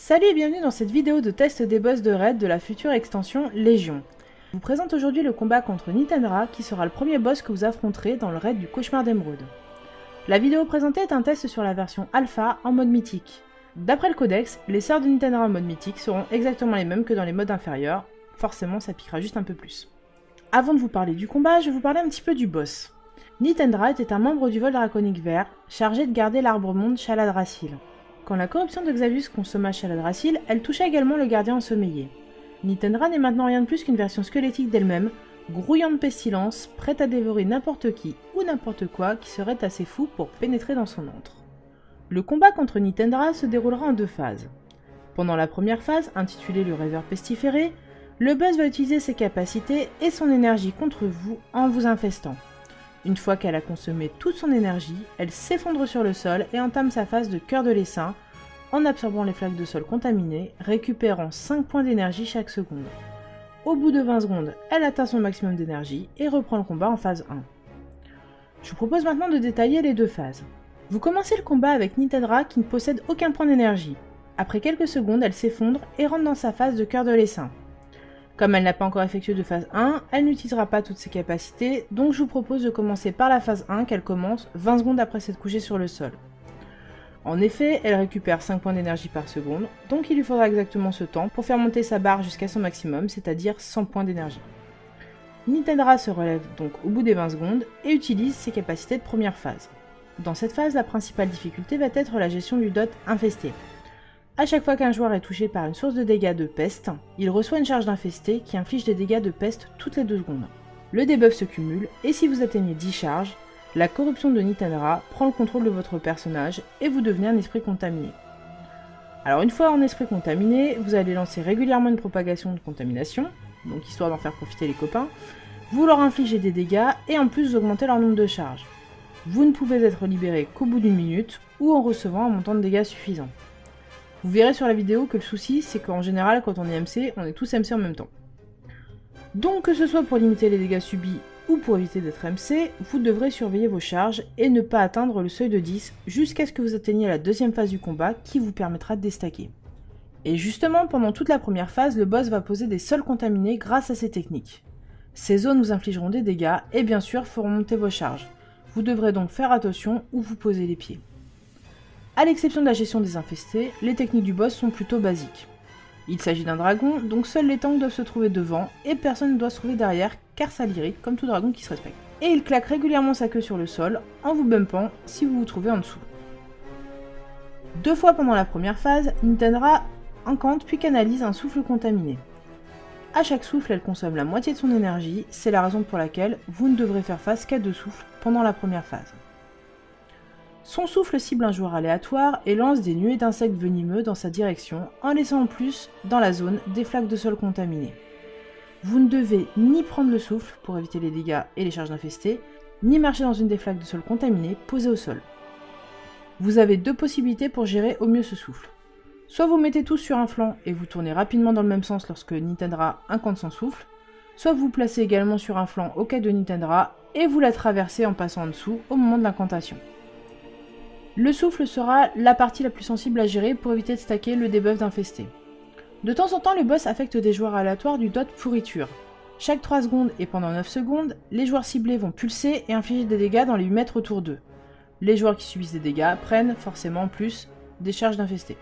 Salut et bienvenue dans cette vidéo de test des boss de raid de la future extension Légion. Je vous présente aujourd'hui le combat contre Nitendra qui sera le premier boss que vous affronterez dans le raid du Cauchemar d'Émeraude. La vidéo présentée est un test sur la version alpha en mode mythique. D'après le codex, les sorts de Nitendra en mode mythique seront exactement les mêmes que dans les modes inférieurs, forcément ça piquera juste un peu plus. Avant de vous parler du combat, je vais vous parler un petit peu du boss. Nitendra était un membre du vol draconique vert, chargé de garder l'arbre-monde Shaladrassil. Quand la corruption de Xavius consomma Shaladrassil, elle toucha également le gardien ensommeillé. Nitendra n'est maintenant rien de plus qu'une version squelettique d'elle-même, grouillant de pestilence, prête à dévorer n'importe qui ou n'importe quoi qui serait assez fou pour pénétrer dans son antre. Le combat contre Nitendra se déroulera en deux phases. Pendant la première phase, intitulée le rêveur pestiféré, le boss va utiliser ses capacités et son énergie contre vous en vous infestant. Une fois qu'elle a consommé toute son énergie, elle s'effondre sur le sol et entame sa phase de cœur de l'essaim, en absorbant les flaques de sol contaminées, récupérant 5 points d'énergie chaque seconde. Au bout de 20 secondes, elle atteint son maximum d'énergie et reprend le combat en phase 1. Je vous propose maintenant de détailler les deux phases. Vous commencez le combat avec Nitendra qui ne possède aucun point d'énergie. Après quelques secondes, elle s'effondre et rentre dans sa phase de cœur de l'essaim. Comme elle n'a pas encore effectué de phase 1, elle n'utilisera pas toutes ses capacités, donc je vous propose de commencer par la phase 1 qu'elle commence 20 secondes après s'être couchée sur le sol. En effet, elle récupère 5 points d'énergie par seconde, donc il lui faudra exactement ce temps pour faire monter sa barre jusqu'à son maximum, c'est-à-dire 100 points d'énergie. Nitendra se relève donc au bout des 20 secondes et utilise ses capacités de première phase. Dans cette phase, la principale difficulté va être la gestion du dot infesté. A chaque fois qu'un joueur est touché par une source de dégâts de peste, il reçoit une charge d'infesté qui inflige des dégâts de peste toutes les 2 secondes. Le debuff se cumule et si vous atteignez 10 charges, la corruption de Nitendra prend le contrôle de votre personnage et vous devenez un esprit contaminé. Alors une fois en esprit contaminé, vous allez lancer régulièrement une propagation de contamination, donc histoire d'en faire profiter les copains, vous leur infligez des dégâts et en plus vous augmentez leur nombre de charges. Vous ne pouvez être libéré qu'au bout d'une minute ou en recevant un montant de dégâts suffisant. Vous verrez sur la vidéo que le souci, c'est qu'en général, quand on est MC, on est tous MC en même temps. Donc que ce soit pour limiter les dégâts subis ou pour éviter d'être MC, vous devrez surveiller vos charges et ne pas atteindre le seuil de 10 jusqu'à ce que vous atteigniez la deuxième phase du combat qui vous permettra de déstacker. Et justement, pendant toute la première phase, le boss va poser des sols contaminés grâce à ses techniques. Ces zones vous infligeront des dégâts et bien sûr feront monter vos charges. Vous devrez donc faire attention où vous posez les pieds. A l'exception de la gestion des infestés, les techniques du boss sont plutôt basiques. Il s'agit d'un dragon, donc seuls les tanks doivent se trouver devant et personne ne doit se trouver derrière car ça l'irrite comme tout dragon qui se respecte. Et il claque régulièrement sa queue sur le sol en vous bumpant si vous vous trouvez en dessous. 2 fois pendant la première phase, Nitendra incante puis canalise un souffle contaminé. A chaque souffle, elle consomme la moitié de son énergie, c'est la raison pour laquelle vous ne devrez faire face qu'à 2 souffles pendant la première phase. Son souffle cible un joueur aléatoire et lance des nuées d'insectes venimeux dans sa direction en laissant en plus dans la zone des flaques de sol contaminées. Vous ne devez ni prendre le souffle pour éviter les dégâts et les charges infestées, ni marcher dans une des flaques de sol contaminées posées au sol. Vous avez 2 possibilités pour gérer au mieux ce souffle. Soit vous mettez tous sur un flanc et vous tournez rapidement dans le même sens lorsque Nitendra incante son souffle, soit vous placez également sur un flanc au cas de Nitendra et vous la traversez en passant en dessous au moment de l'incantation. Le souffle sera la partie la plus sensible à gérer pour éviter de stacker le debuff d'infesté. De temps en temps, le boss affecte des joueurs aléatoires du dot pourriture. Chaque 3 secondes et pendant 9 secondes, les joueurs ciblés vont pulser et infliger des dégâts dans les 8 mètres autour d'eux. Les joueurs qui subissent des dégâts prennent forcément en plus des charges d'infesté.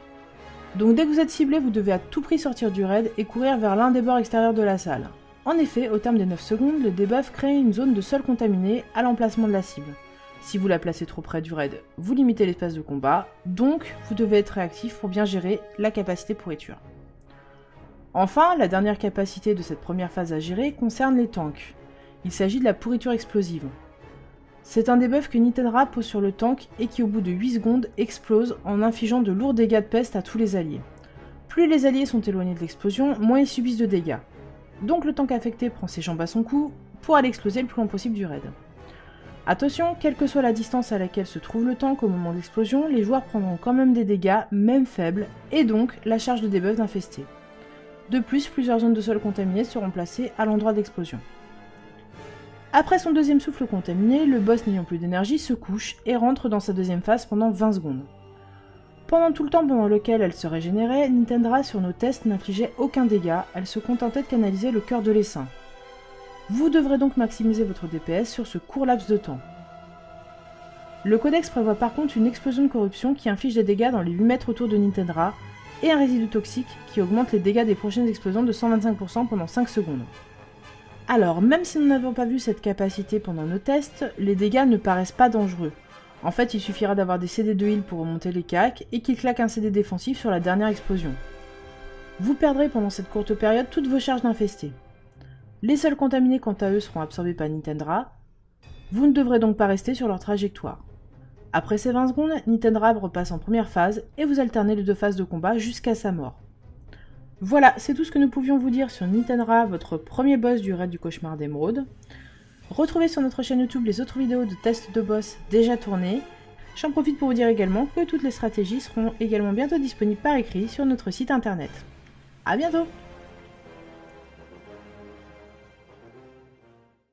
Donc dès que vous êtes ciblé, vous devez à tout prix sortir du raid et courir vers l'un des bords extérieurs de la salle. En effet, au terme des 9 secondes, le debuff crée une zone de sol contaminé à l'emplacement de la cible. Si vous la placez trop près du raid, vous limitez l'espace de combat, donc vous devez être réactif pour bien gérer la capacité pourriture. Enfin, la dernière capacité de cette première phase à gérer concerne les tanks. Il s'agit de la pourriture explosive. C'est un debuff que Nitendra pose sur le tank et qui au bout de 8 secondes explose en infligeant de lourds dégâts de peste à tous les alliés. Plus les alliés sont éloignés de l'explosion, moins ils subissent de dégâts. Donc le tank affecté prend ses jambes à son cou pour aller exploser le plus loin possible du raid. Attention, quelle que soit la distance à laquelle se trouve le tank au moment de l'explosion, les joueurs prendront quand même des dégâts, même faibles, et donc la charge de debuff d'infesté. De plus, plusieurs zones de sol contaminées seront placées à l'endroit d'explosion. Après son deuxième souffle contaminé, le boss n'ayant plus d'énergie se couche et rentre dans sa deuxième phase pendant 20 secondes. Pendant tout le temps pendant lequel elle se régénérait, Nintendra sur nos tests n'infligeait aucun dégât, elle se contentait de canaliser le cœur de l'essaim. Vous devrez donc maximiser votre DPS sur ce court laps de temps. Le codex prévoit par contre une explosion de corruption qui inflige des dégâts dans les 8 mètres autour de Nintendra, et un résidu toxique qui augmente les dégâts des prochaines explosions de 125% pendant 5 secondes. Alors, même si nous n'avons pas vu cette capacité pendant nos tests, les dégâts ne paraissent pas dangereux. En fait, il suffira d'avoir des CD de heal pour remonter les CAC, et qu'il claque un CD défensif sur la dernière explosion. Vous perdrez pendant cette courte période toutes vos charges d'infestés. Les seuls contaminés quant à eux seront absorbés par Nintendra, vous ne devrez donc pas rester sur leur trajectoire. Après ces 20 secondes, Nintendra repasse en première phase et vous alternez les 2 phases de combat jusqu'à sa mort. Voilà, c'est tout ce que nous pouvions vous dire sur Nintendra, votre premier boss du raid du cauchemar d'Émeraude. Retrouvez sur notre chaîne YouTube les autres vidéos de tests de boss déjà tournées. J'en profite pour vous dire également que toutes les stratégies seront également bientôt disponibles par écrit sur notre site internet. A bientôt!